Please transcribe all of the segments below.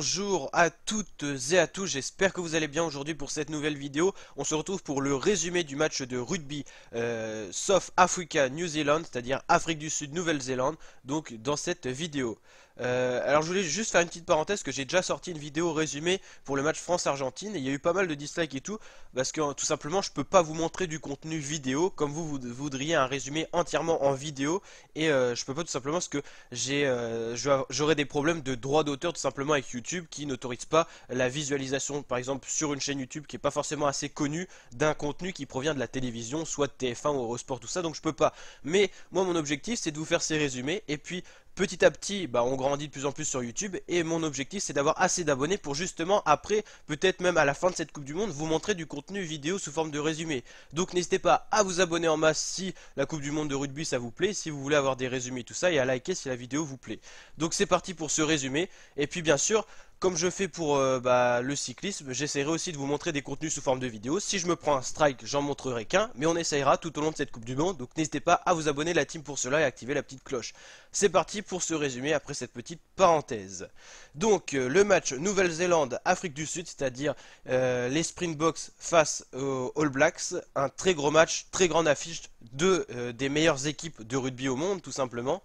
Bonjour à toutes et à tous, j'espère que vous allez bien aujourd'hui pour cette nouvelle vidéo. On se retrouve pour le résumé du match de rugby South Africa New Zealand, c'est-à-dire Afrique du Sud Nouvelle-Zélande, donc dans cette vidéo. Alors je voulais juste faire une petite parenthèse que j'ai déjà sorti une vidéo résumée pour le match France-Argentine et il y a eu pas mal de dislikes et tout parce que tout simplement je peux pas vous montrer du contenu vidéo comme vous voudriez un résumé entièrement en vidéo et je peux pas tout simplement parce que j'aurais des problèmes de droit d'auteur tout simplement avec YouTube qui n'autorise pas la visualisation par exemple sur une chaîne YouTube qui est pas forcément assez connue d'un contenu qui provient de la télévision, soit de TF1 ou Eurosport, tout ça, donc je peux pas. Mais moi mon objectif c'est de vous faire ces résumés et puis petit à petit, on grandit de plus en plus sur YouTube et mon objectif c'est d'avoir assez d'abonnés pour justement après, peut-être même à la fin de cette Coupe du Monde, vous montrer du contenu vidéo sous forme de résumé. Donc n'hésitez pas à vous abonner en masse si la Coupe du Monde de rugby ça vous plaît, si vous voulez avoir des résumés tout ça et à liker si la vidéo vous plaît. Donc c'est parti pour ce résumé et puis bien sûr, comme je fais pour le cyclisme, j'essaierai aussi de vous montrer des contenus sous forme de vidéo. Si je me prends un strike, j'en montrerai qu'un, mais on essayera tout au long de cette Coupe du Monde. Donc n'hésitez pas à vous abonner la team pour cela et activer la petite cloche. C'est parti pour ce résumé après cette petite parenthèse. Donc le match Nouvelle-Zélande-Afrique du Sud, c'est-à-dire les Springboks face aux All Blacks. Un très gros match, très grande affiche des meilleures équipes de rugby au monde tout simplement.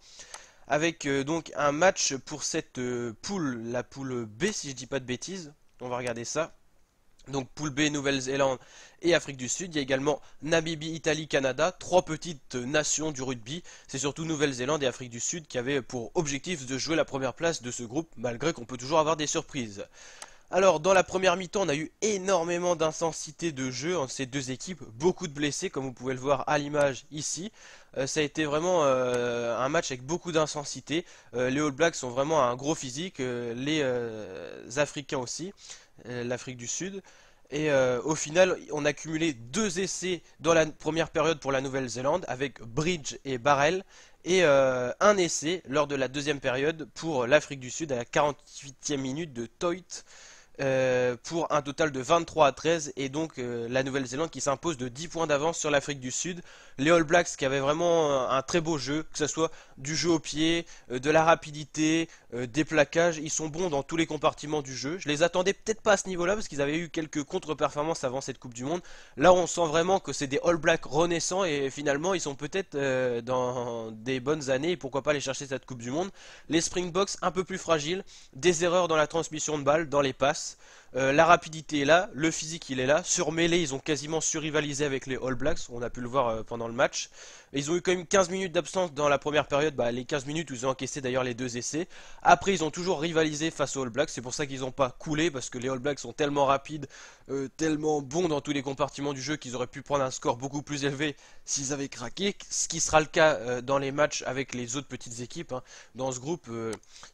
Avec donc un match pour cette poule, la poule B si je dis pas de bêtises. On va regarder ça. Donc poule B, Nouvelle-Zélande et Afrique du Sud. Il y a également Namibie, Italie, Canada. Trois petites nations du rugby. C'est surtout Nouvelle-Zélande et Afrique du Sud qui avaient pour objectif de jouer la première place de ce groupe, malgré qu'on peut toujours avoir des surprises. Alors dans la première mi-temps on a eu énormément d'intensité de jeu entre ces deux équipes, beaucoup de blessés comme vous pouvez le voir à l'image ici. Ça a été vraiment un match avec beaucoup d'intensité. Les All Blacks ont vraiment un gros physique, les Africains aussi, l'Afrique du Sud. Et au final on a cumulé deux essais dans la première période pour la Nouvelle-Zélande avec Bridge et Barrel. Et un essai lors de la deuxième période pour l'Afrique du Sud à la 48e minute de Toit. Pour un total de 23-13 et donc la Nouvelle-Zélande qui s'impose de 10 points d'avance sur l'Afrique du Sud. Les All Blacks qui avaient vraiment un très beau jeu, que ce soit du jeu au pied, de la rapidité, des plaquages, ils sont bons dans tous les compartiments du jeu. Je les attendais peut-être pas à ce niveau-là parce qu'ils avaient eu quelques contre-performances avant cette Coupe du Monde. Là on sent vraiment que c'est des All Blacks renaissants et finalement ils sont peut-être dans des bonnes années et pourquoi pas aller chercher cette Coupe du Monde. Les Springboks un peu plus fragiles, des erreurs dans la transmission de balles, dans les passes. La rapidité est là, le physique il est là. Sur mêlée, ils ont quasiment surrivalisé avec les All Blacks, on a pu le voir pendant le match. Ils ont eu quand même 15 minutes d'absence dans la première période, les 15 minutes où ils ont encaissé d'ailleurs les deux essais. Après, ils ont toujours rivalisé face aux All Blacks, c'est pour ça qu'ils n'ont pas coulé, parce que les All Blacks sont tellement rapides, tellement bons dans tous les compartiments du jeu qu'ils auraient pu prendre un score beaucoup plus élevé s'ils avaient craqué. Ce qui sera le cas dans les matchs avec les autres petites équipes. Dans ce groupe,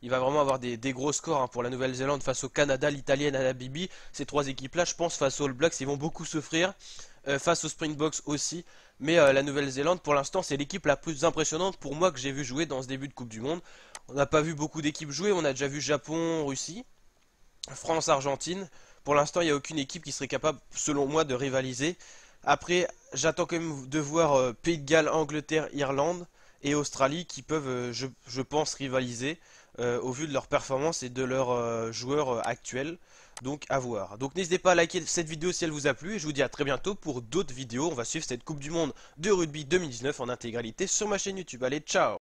il va vraiment avoir des gros scores pour la Nouvelle-Zélande face au Canada, l'Italie et la Namibie. Ces trois équipes-là, je pense, face aux All Blacks, ils vont beaucoup souffrir. Face aux Springboks aussi. Mais la Nouvelle-Zélande, pour l'instant, c'est l'équipe la plus impressionnante pour moi que j'ai vu jouer dans ce début de Coupe du Monde. On n'a pas vu beaucoup d'équipes jouer. On a déjà vu Japon, Russie, France, Argentine. Pour l'instant, il n'y a aucune équipe qui serait capable, selon moi, de rivaliser. Après, j'attends quand même de voir Pays de Galles, Angleterre, Irlande et Australie qui peuvent, je pense, rivaliser au vu de leur performance et de leurs joueurs actuels. Donc à voir. Donc n'hésitez pas à liker cette vidéo si elle vous a plu et je vous dis à très bientôt pour d'autres vidéos. On va suivre cette Coupe du Monde de rugby 2019 en intégralité sur ma chaîne YouTube. Allez, ciao!